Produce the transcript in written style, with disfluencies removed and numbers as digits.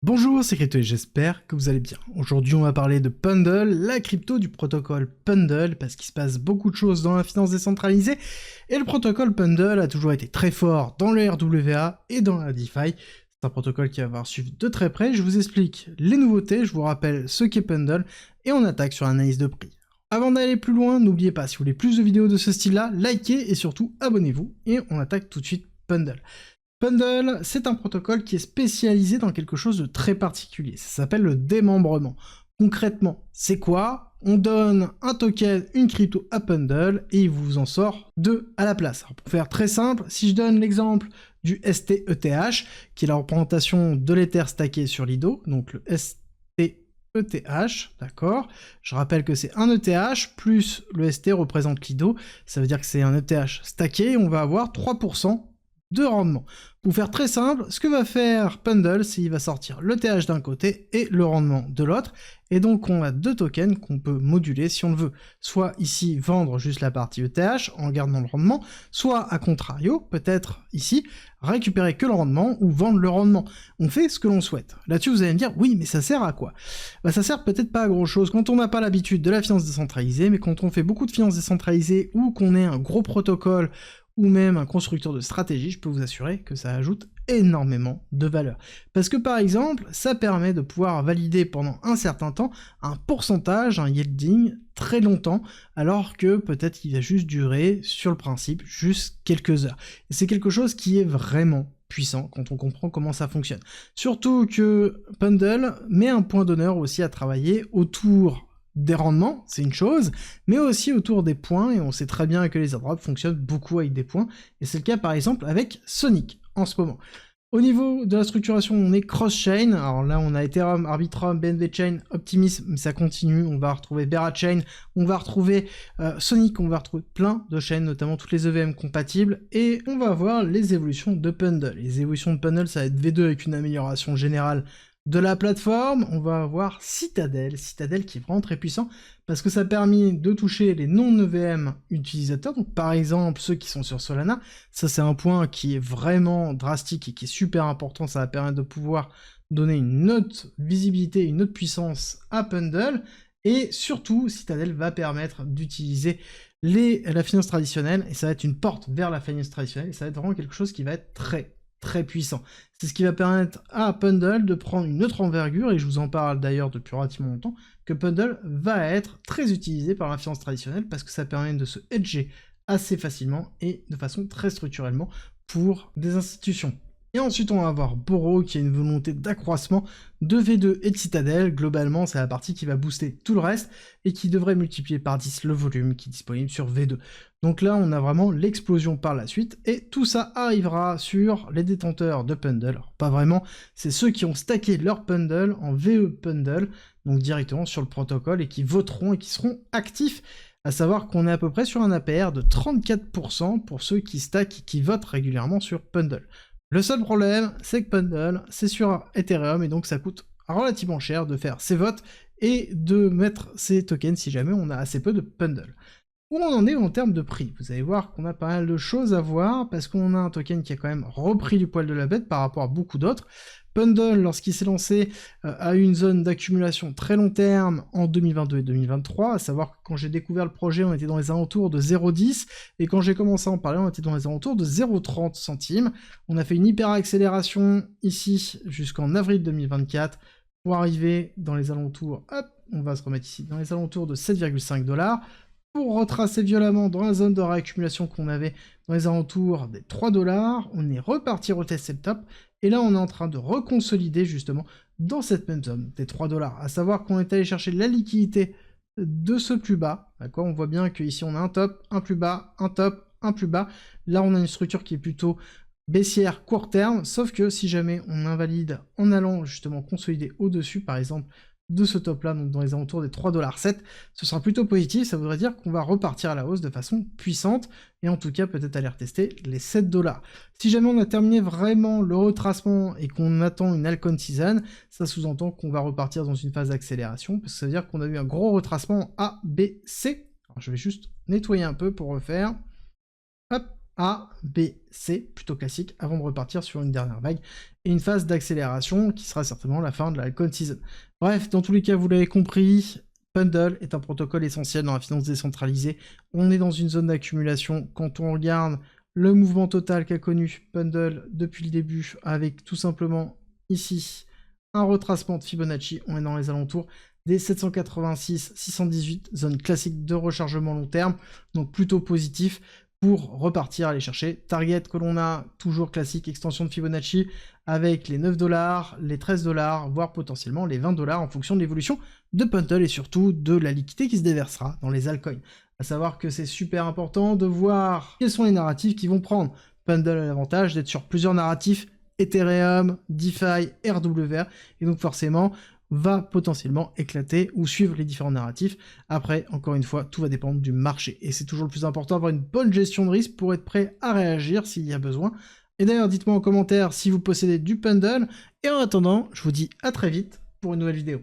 Bonjour, c'est Crypto et j'espère que vous allez bien. Aujourd'hui, on va parler de Pendle, la crypto du protocole Pendle, parce qu'il se passe beaucoup de choses dans la finance décentralisée, et le protocole Pendle a toujours été très fort dans le RWA et dans la DeFi. C'est un protocole qui va falloir suivre de très près. Je vous explique les nouveautés, je vous rappelle ce qu'est Pendle, et on attaque sur l'analyse de prix. Avant d'aller plus loin, n'oubliez pas, si vous voulez plus de vidéos de ce style-là, likez et surtout abonnez-vous, et on attaque tout de suite Pendle. Pendle, c'est un protocole qui est spécialisé dans quelque chose de très particulier. Ça s'appelle le démembrement. Concrètement, c'est quoi? On donne un token, une crypto à Pendle, et il vous en sort deux à la place. Alors pour faire très simple, si je donne l'exemple du STETH, qui est la représentation de l'Ether stacké sur Lido, donc le STETH, d'accord. Je rappelle que c'est un ETH plus le ST représente Lido, ça veut dire que c'est un ETH stacké, et on va avoir 3% de rendement. Pour faire très simple, ce que va faire Pendle, c'est qu'il va sortir le TH d'un côté et le rendement de l'autre, et donc on a deux tokens qu'on peut moduler si on le veut. Soit ici vendre juste la partie ETH en gardant le rendement, soit à contrario, peut-être ici, récupérer que le rendement ou vendre le rendement. On fait ce que l'on souhaite. Là-dessus vous allez me dire, oui mais ça sert à quoi? Bah ça sert peut-être pas à grand chose quand on n'a pas l'habitude de la finance décentralisée, mais quand on fait beaucoup de finance décentralisée ou qu'on est un gros protocole ou même un constructeur de stratégie, je peux vous assurer que ça ajoute énormément de valeur. Parce que par exemple, ça permet de pouvoir valider pendant un certain temps un pourcentage, un yielding très longtemps, alors que peut-être il va juste durer, sur le principe, juste quelques heures. Et c'est quelque chose qui est vraiment puissant quand on comprend comment ça fonctionne. Surtout que Pendle met un point d'honneur aussi à travailler autour des rendements, c'est une chose, mais aussi autour des points, et on sait très bien que les airdrops fonctionnent beaucoup avec des points, et c'est le cas par exemple avec Sonic, en ce moment. Au niveau de la structuration, on est cross-chain, alors là on a Ethereum, Arbitrum, BNB Chain, Optimism, mais ça continue, on va retrouver Bera Chain, on va retrouver Sonic, on va retrouver plein de chaînes, notamment toutes les EVM compatibles, et on va voir les évolutions de Pendle. Les évolutions de Pendle, ça va être V2 avec une amélioration générale de la plateforme. On va avoir Citadel qui est vraiment très puissant, parce que ça a permis de toucher les non-EVM utilisateurs, donc par exemple ceux qui sont sur Solana. Ça c'est un point qui est vraiment drastique et qui est super important, ça va permettre de pouvoir donner une autre visibilité, une autre puissance à Pendle, et surtout Citadel va permettre d'utiliser la finance traditionnelle, et ça va être une porte vers la finance traditionnelle, et ça va être vraiment quelque chose qui va être très puissant. C'est ce qui va permettre à Pendle de prendre une autre envergure, et je vous en parle d'ailleurs depuis relativement longtemps, que Pendle va être très utilisé par la finance traditionnelle, parce que ça permet de se hedger assez facilement et de façon très structurellement pour des institutions. Et ensuite on va avoir Boro qui a une volonté d'accroissement de V2 et de Citadel. Globalement c'est la partie qui va booster tout le reste et qui devrait multiplier par 10 le volume qui est disponible sur V2. Donc là on a vraiment l'explosion par la suite, et tout ça arrivera sur les détenteurs de Pendle. Alors pas vraiment, c'est ceux qui ont stacké leur Pendle en VE Pendle, donc directement sur le protocole, et qui voteront et qui seront actifs. À savoir qu'on est à peu près sur un APR de 34% pour ceux qui stackent et qui votent régulièrement sur Pendle. Le seul problème, c'est que Pendle, c'est sur Ethereum, et donc ça coûte relativement cher de faire ses votes et de mettre ses tokens si jamais on a assez peu de Pendle. Où on en est en termes de prix? Vous allez voir qu'on a pas mal de choses à voir, parce qu'on a un token qui a quand même repris du poil de la bête par rapport à beaucoup d'autres. Pendle, lorsqu'il s'est lancé, a eu une zone d'accumulation très long terme en 2022 et 2023, à savoir que quand j'ai découvert le projet, on était dans les alentours de 0,10, et quand j'ai commencé à en parler, on était dans les alentours de 0,30 centimes. On a fait une hyper accélération ici jusqu'en avril 2024, pour arriver dans les alentours, hop, on va se remettre ici, dans les alentours de 7,5$, pour retracer violemment dans la zone de réaccumulation qu'on avait dans les alentours des 3$, on est reparti retester le top, et là on est en train de reconsolider justement dans cette même zone des 3$, à savoir qu'on est allé chercher la liquidité de ce plus bas, d'accord? On voit bien qu'ici on a un top, un plus bas, un top, un plus bas, là on a une structure qui est plutôt baissière court terme, sauf que si jamais on invalide en allant justement consolider au-dessus, par exemple, de ce top-là, donc dans les alentours des 3,7$, ce sera plutôt positif, ça voudrait dire qu'on va repartir à la hausse de façon puissante, et en tout cas peut-être aller retester les 7$. Si jamais on a terminé vraiment le retracement et qu'on attend une altcoin season, ça sous-entend qu'on va repartir dans une phase d'accélération, parce que ça veut dire qu'on a eu un gros retracement A, B, C. Alors je vais juste nettoyer un peu pour refaire. Hop, A, B, C, plutôt classique, avant de repartir sur une dernière vague, et une phase d'accélération qui sera certainement la fin de la altcoin season. Bref, dans tous les cas, vous l'avez compris, Pendle est un protocole essentiel dans la finance décentralisée. On est dans une zone d'accumulation. Quand on regarde le mouvement total qu'a connu Pendle depuis le début, avec tout simplement ici un retracement de Fibonacci, on est dans les alentours des 786, 618, zone classique de rechargement long terme, donc plutôt positif pour repartir aller chercher. Target que l'on a, toujours classique, extension de Fibonacci, avec les 9 $, les 13 $, voire potentiellement les 20 $ en fonction de l'évolution de Pendle et surtout de la liquidité qui se déversera dans les altcoins. À savoir que c'est super important de voir quels sont les narratifs qui vont prendre. Pendle a l'avantage d'être sur plusieurs narratifs, Ethereum, DeFi, RWR, et donc forcément va potentiellement éclater ou suivre les différents narratifs. Après, encore une fois, tout va dépendre du marché. Et c'est toujours le plus important d'avoir une bonne gestion de risque pour être prêt à réagir s'il y a besoin. Et d'ailleurs, dites-moi en commentaire si vous possédez du Pendle. Et en attendant, je vous dis à très vite pour une nouvelle vidéo.